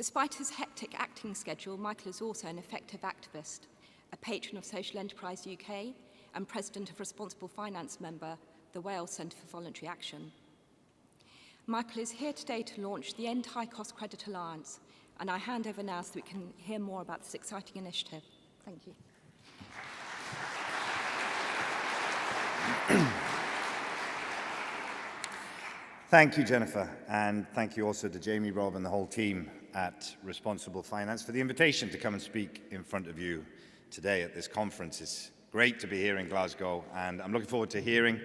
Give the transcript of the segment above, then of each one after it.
Despite his hectic acting schedule, Michael is also an effective activist, a patron of Social Enterprise UK and president of Responsible Finance member, the Wales Centre for Voluntary Action. Michael is here today to launch the End High Cost Credit Alliance, and I hand over now so we can hear more about this exciting initiative. Thank you. Thank you, Jennifer, and thank you also to Jamie, Rob, and the whole team at Responsible Finance for the invitation to come and speak in front of you today at this conference. It's great to be here in Glasgow, and I'm looking forward to hearing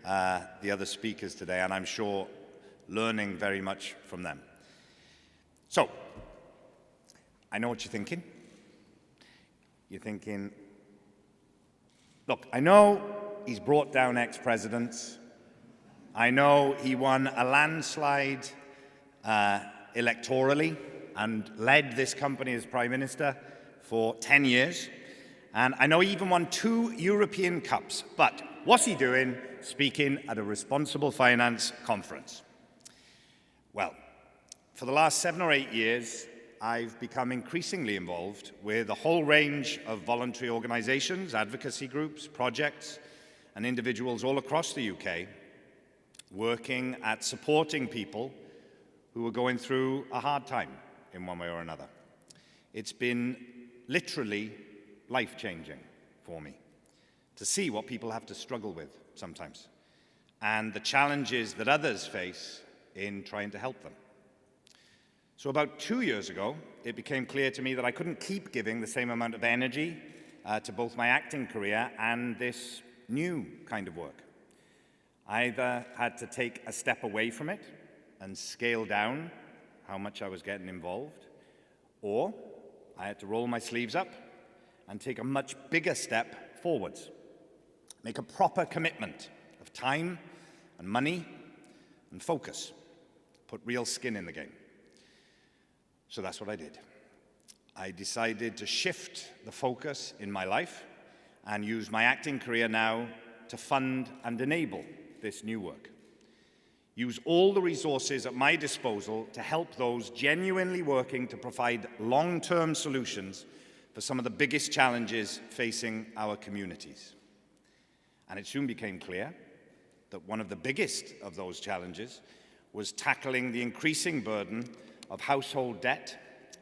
the other speakers today, and I'm sure learning very much from them. So, I know what you're thinking. You're thinking, look, I know he's brought down ex-presidents. I know he won a landslide electorally and led this company as Prime Minister for 10 years. And I know he even won 2 European Cups. But what's he doing speaking at a Responsible Finance conference? Well, for the last 7 or 8 years, I've become increasingly involved with a whole range of voluntary organisations, advocacy groups, projects, and individuals all across the UK, working at supporting people who are going through a hard time in one way or another. It's been literally life-changing for me to see what people have to struggle with sometimes and the challenges that others face in trying to help them. So about 2 years ago, it became clear to me that I couldn't keep giving the same amount of energy to both my acting career and this new kind of work. I either had to take a step away from it and scale down how much I was getting involved, or I had to roll my sleeves up and take a much bigger step forwards, make a proper commitment of time and money and focus, put real skin in the game. So that's what I did. I decided to shift the focus in my life and use my acting career now to fund and enable this new work. Use all the resources at my disposal to help those genuinely working to provide long-term solutions for some of the biggest challenges facing our communities. And it soon became clear that one of the biggest of those challenges was tackling the increasing burden of household debt,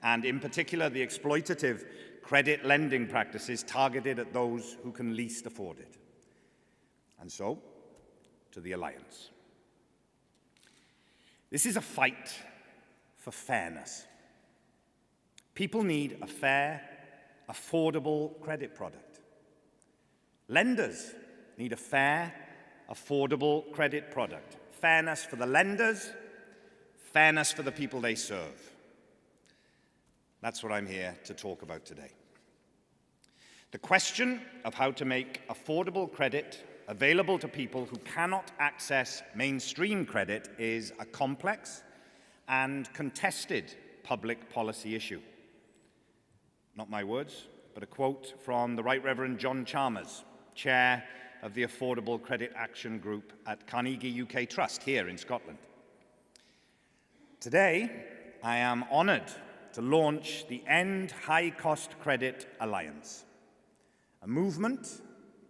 and in particular the exploitative credit lending practices targeted at those who can least afford it. And so, to the Alliance. This is a fight for fairness. People need a fair, affordable credit product. Lenders need a fair, affordable credit product. Fairness for the lenders, fairness for the people they serve. That's what I'm here to talk about today. The question of how to make affordable credit available to people who cannot access mainstream credit is a complex and contested public policy issue. Not my words, but a quote from the Right Reverend John Chalmers, Chair of the Affordable Credit Action Group at Carnegie UK Trust here in Scotland. Today, I am honoured to launch the End High Cost Credit Alliance, a movement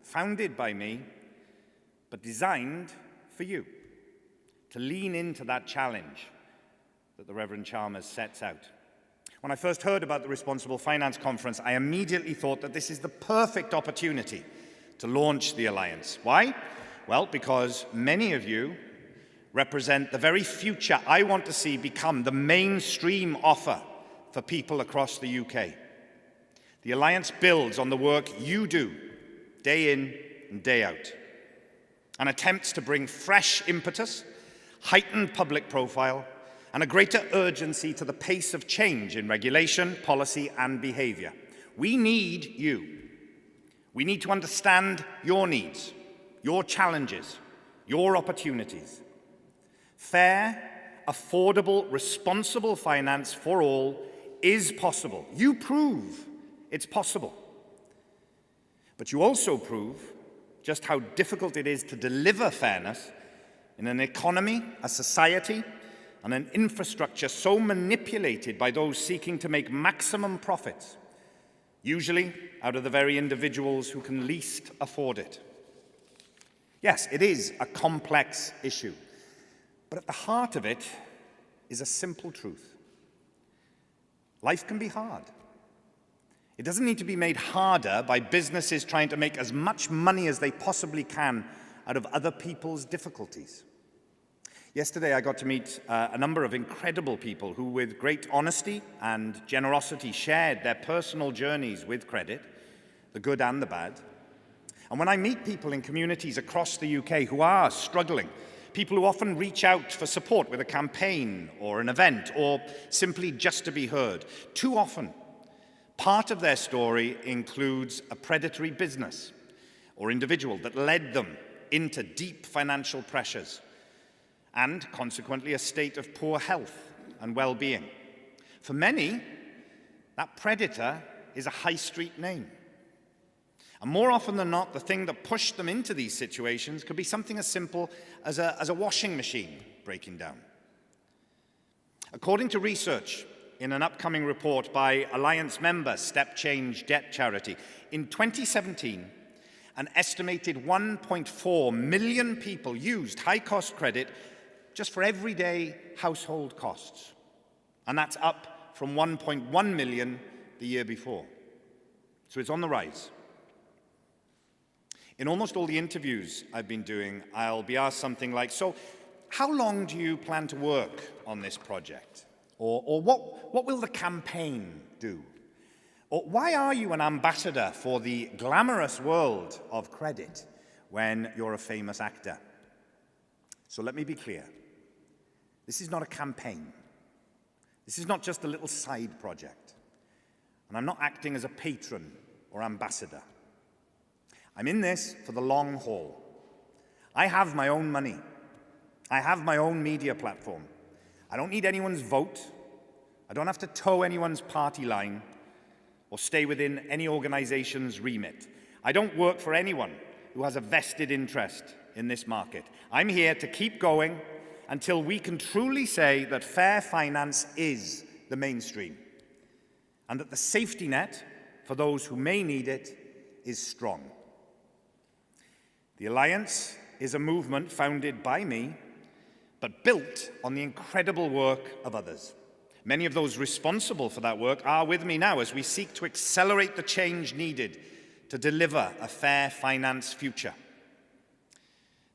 founded by me but designed for you, to lean into that challenge that the Reverend Chalmers sets out. When I first heard about the Responsible Finance Conference, I immediately thought that this is the perfect opportunity to launch the Alliance. Why? Well, because many of you represent the very future I want to see become the mainstream offer for people across the UK. The Alliance builds on the work you do, day in and day out, and attempts to bring fresh impetus, heightened public profile, and a greater urgency to the pace of change in regulation, policy, and behaviour. We need you. We need to understand your needs, your challenges, your opportunities. Fair, affordable, responsible finance for all is possible. You prove it's possible. But you also prove just how difficult it is to deliver fairness in an economy, a society, and an infrastructure so manipulated by those seeking to make maximum profits, usually out of the very individuals who can least afford it. Yes, it is a complex issue, but at the heart of it is a simple truth. Life can be hard. It doesn't need to be made harder by businesses trying to make as much money as they possibly can out of other people's difficulties. Yesterday, I got to meet a number of incredible people who, with great honesty and generosity, shared their personal journeys with credit, the good and the bad. And when I meet people in communities across the UK who are struggling, people who often reach out for support with a campaign or an event or simply just to be heard, too often, part of their story includes a predatory business or individual that led them into deep financial pressures and, consequently, a state of poor health and well-being. For many, that predator is a high street name. And more often than not, the thing that pushed them into these situations could be something as simple as a washing machine breaking down. According to research in an upcoming report by Alliance member Step Change Debt Charity, in 2017, an estimated 1.4 million people used high-cost credit just for everyday household costs. And that's up from 1.1 million the year before. So it's on the rise. In almost all the interviews I've been doing, I'll be asked something like, so how long do you plan to work on this project? Or what will the campaign do? Or why are you an ambassador for the glamorous world of credit when you're a famous actor? So let me be clear. This is not a campaign. This is not just a little side project. And I'm not acting as a patron or ambassador. I'm in this for the long haul. I have my own money. I have my own media platform. I don't need anyone's vote. I don't have to toe anyone's party line or stay within any organization's remit. I don't work for anyone who has a vested interest in this market. I'm here to keep going until we can truly say that fair finance is the mainstream and that the safety net for those who may need it is strong. The Alliance is a movement founded by me, but built on the incredible work of others. Many of those responsible for that work are with me now as we seek to accelerate the change needed to deliver a fair finance future.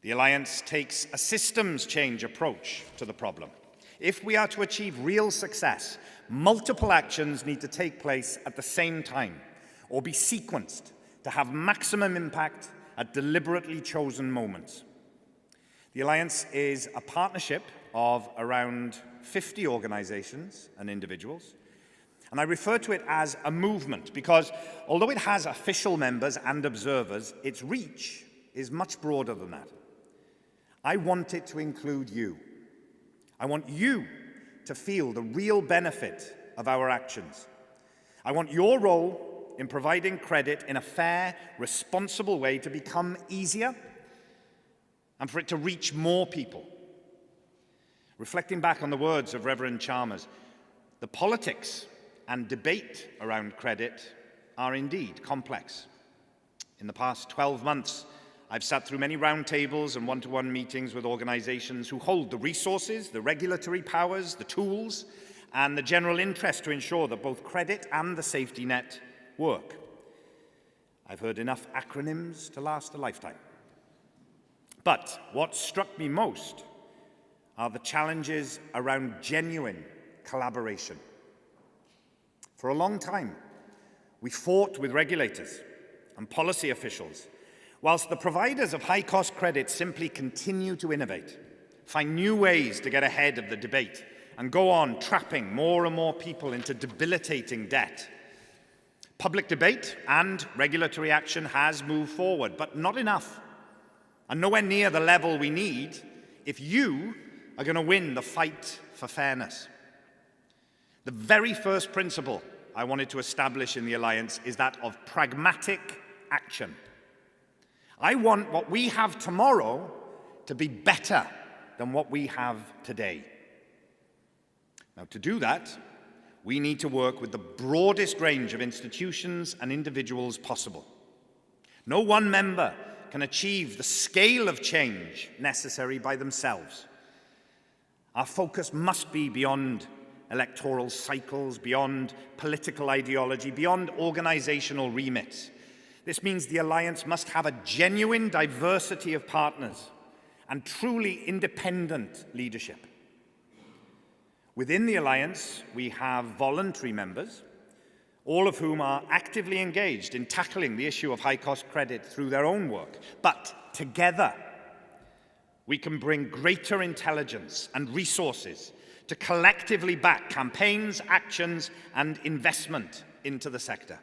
The Alliance takes a systems change approach to the problem. If we are to achieve real success, multiple actions need to take place at the same time or be sequenced to have maximum impact at deliberately chosen moments. The Alliance is a partnership of around 50 organizations and individuals, and I refer to it as a movement because although it has official members and observers, its reach is much broader than that. I want it to include you. I want you to feel the real benefit of our actions. I want your role in providing credit in a fair, responsible way to become easier and for it to reach more people. Reflecting back on the words of Reverend Chalmers, the politics and debate around credit are indeed complex. In the past 12 months, I've sat through many roundtables and one-to-one meetings with organizations who hold the resources, the regulatory powers, the tools, and the general interest to ensure that both credit and the safety net work. I've heard enough acronyms to last a lifetime. But what struck me most are the challenges around genuine collaboration. For a long time, we fought with regulators and policy officials, whilst the providers of high-cost credit simply continue to innovate, find new ways to get ahead of the debate, and go on trapping more and more people into debilitating debt. Public debate and regulatory action has moved forward, but not enough, and nowhere near the level we need if you are going to win the fight for fairness. The very first principle I wanted to establish in the Alliance is that of pragmatic action. I want what we have tomorrow to be better than what we have today. Now, to do that, we need to work with the broadest range of institutions and individuals possible. No one member can achieve the scale of change necessary by themselves. Our focus must be beyond electoral cycles, beyond political ideology, beyond organizational remits. This means the Alliance must have a genuine diversity of partners and truly independent leadership. Within the Alliance, we have voluntary members, all of whom are actively engaged in tackling the issue of high-cost credit through their own work. But together, we can bring greater intelligence and resources to collectively back campaigns, actions, and investment into the sector.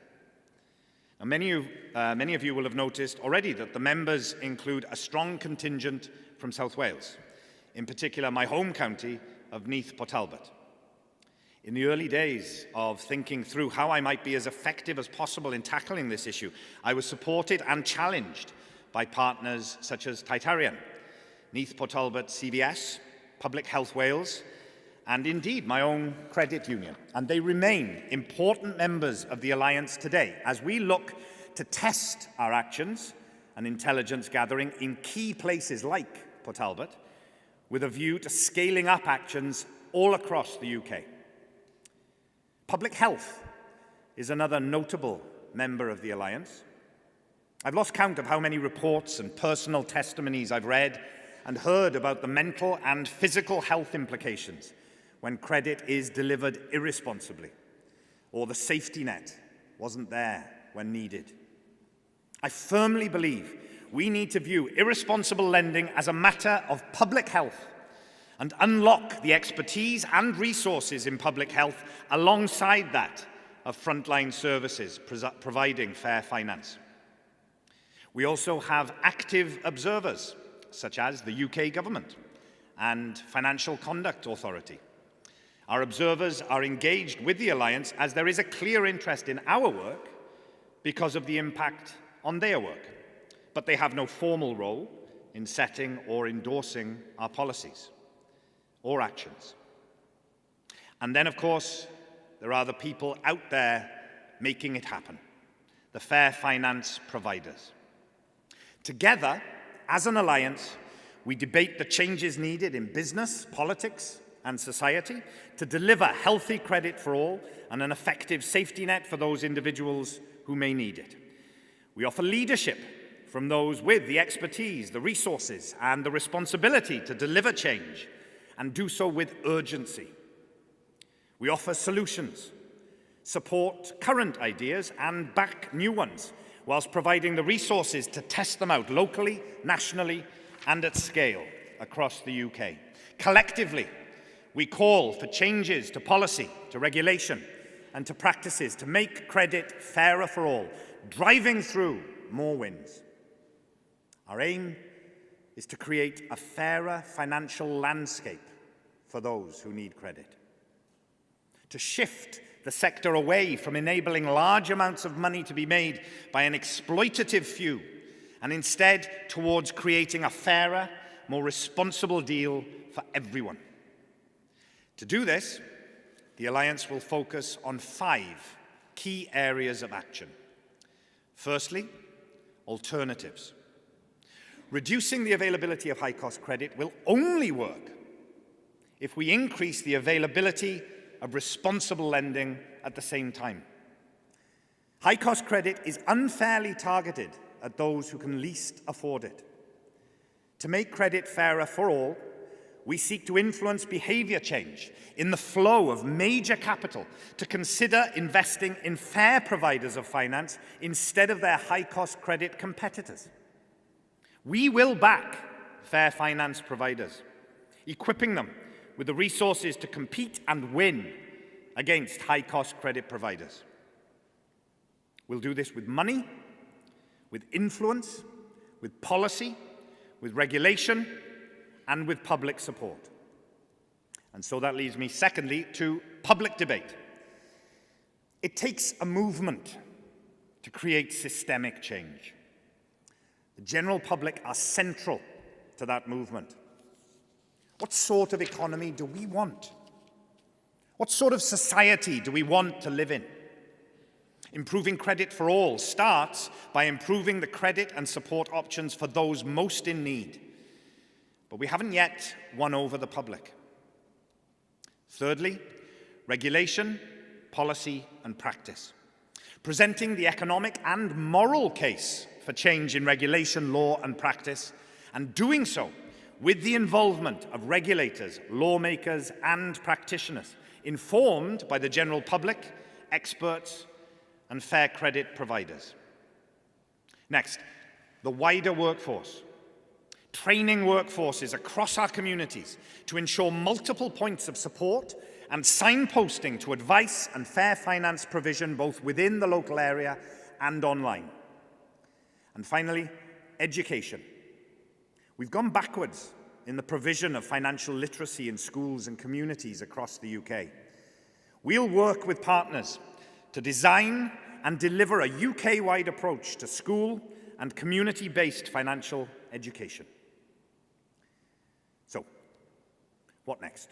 Now, many of you will have noticed already that the members include a strong contingent from South Wales, in particular my home county of Neath Port Talbot. In the early days of thinking through how I might be as effective as possible in tackling this issue, I was supported and challenged by partners such as Titarian, Neath Port Talbot CVS, Public Health Wales, and indeed my own credit union. And they remain important members of the Alliance today as we look to test our actions and intelligence gathering in key places like Port Talbot, with a view to scaling up actions all across the UK. Public health is another notable member of the Alliance. I've lost count of how many reports and personal testimonies I've read and heard about the mental and physical health implications when credit is delivered irresponsibly, or the safety net wasn't there when needed. I firmly believe we need to view irresponsible lending as a matter of public health and unlock the expertise and resources in public health alongside that of frontline services providing fair finance. We also have active observers, such as the UK government and Financial Conduct Authority. Our observers are engaged with the Alliance as there is a clear interest in our work because of the impact on their work, but they have no formal role in setting or endorsing our policies or actions. And then, of course, there are the people out there making it happen, the fair finance providers. Together, as an alliance, we debate the changes needed in business, politics, and society to deliver healthy credit for all and an effective safety net for those individuals who may need it. We offer leadership from those with the expertise, the resources, and the responsibility to deliver change, and do so with urgency. We offer solutions, support current ideas, and back new ones, whilst providing the resources to test them out locally, nationally, and at scale across the UK. Collectively, we call for changes to policy, to regulation, and to practices to make credit fairer for all, driving through more wins. Our aim is to create a fairer financial landscape for those who need credit. To shift the sector away from enabling large amounts of money to be made by an exploitative few, and instead towards creating a fairer, more responsible deal for everyone. To do this, the Alliance will focus on 5 key areas of action. Firstly, alternatives. Reducing the availability of high-cost credit will only work if we increase the availability of responsible lending at the same time. High-cost credit is unfairly targeted at those who can least afford it. To make credit fairer for all, we seek to influence behavior change in the flow of major capital to consider investing in fair providers of finance instead of their high-cost credit competitors. We will back fair finance providers, equipping them with the resources to compete and win against high-cost credit providers. We'll do this with money, with influence, with policy, with regulation, and with public support. And so that leads me, secondly, to public debate. It takes a movement to create systemic change. The general public are central to that movement. What sort of economy do we want? What sort of society do we want to live in? Improving credit for all starts by improving the credit and support options for those most in need. But we haven't yet won over the public. Thirdly, regulation, policy, and practice. Presenting the economic and moral case for change in regulation, law, and practice, and doing so with the involvement of regulators, lawmakers, and practitioners, informed by the general public, experts, and fair credit providers. Next, the wider workforce. Training workforces across our communities to ensure multiple points of support and signposting to advice and fair finance provision both within the local area and online. And finally, education. We've gone backwards in the provision of financial literacy in schools and communities across the UK. We'll work with partners to design and deliver a UK-wide approach to school and community-based financial education. So, what next?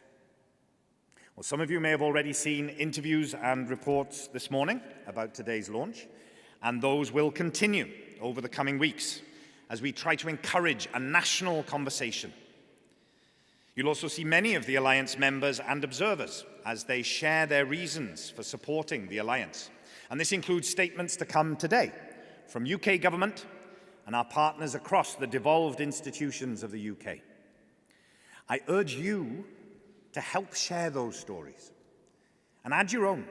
Well, some of you may have already seen interviews and reports this morning about today's launch, and those will continue over the coming weeks as we try to encourage a national conversation. You'll also see many of the Alliance members and observers as they share their reasons for supporting the Alliance. And this includes statements to come today from UK government and our partners across the devolved institutions of the UK. I urge you to help share those stories and add your own.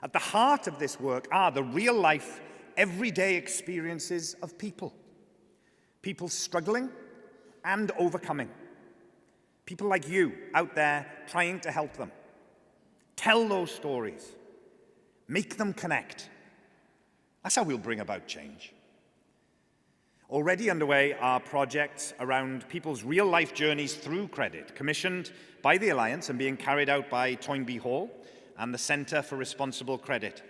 At the heart of this work are the real-life, everyday experiences of people. People struggling and overcoming. People like you out there trying to help them. Tell those stories. Make them connect. That's how we'll bring about change. Already underway are projects around people's real-life journeys through credit, commissioned by the Alliance and being carried out by Toynbee Hall and the Centre for Responsible Credit.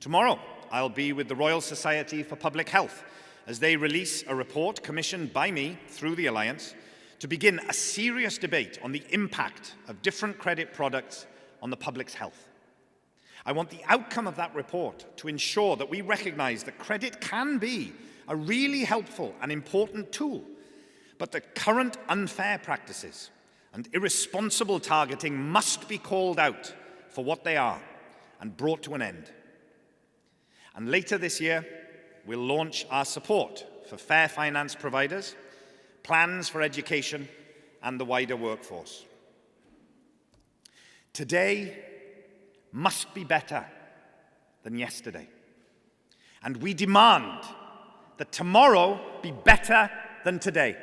Tomorrow, I'll be with the Royal Society for Public Health as they release a report commissioned by me through the Alliance to begin a serious debate on the impact of different credit products on the public's health. I want the outcome of that report to ensure that we recognise that credit can be a really helpful and important tool, but that current unfair practices and irresponsible targeting must be called out for what they are and brought to an end. And later this year, we'll launch our support for fair finance providers, plans for education, and the wider workforce. Today must be better than yesterday. And we demand that tomorrow be better than today.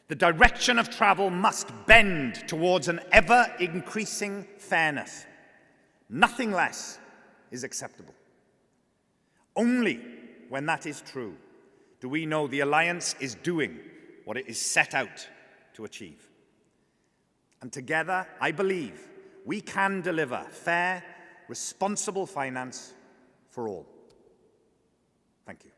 The direction of travel must bend towards an ever-increasing fairness. Nothing less is acceptable. Only when that is true do we know the Alliance is doing what it is set out to achieve. And together, I believe, we can deliver fair, responsible finance for all. Thank you.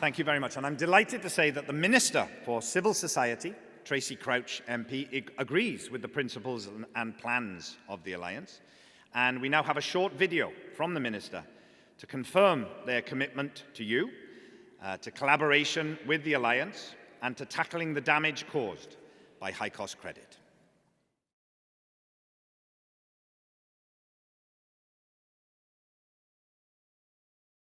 Thank you very much. And I'm delighted to say that the Minister for Civil Society, Tracy Crouch MP, agrees with the principles and plans of the Alliance. And we now have a short video from the Minister to confirm their commitment to you, to collaboration with the Alliance, and to tackling the damage caused by high-cost credit.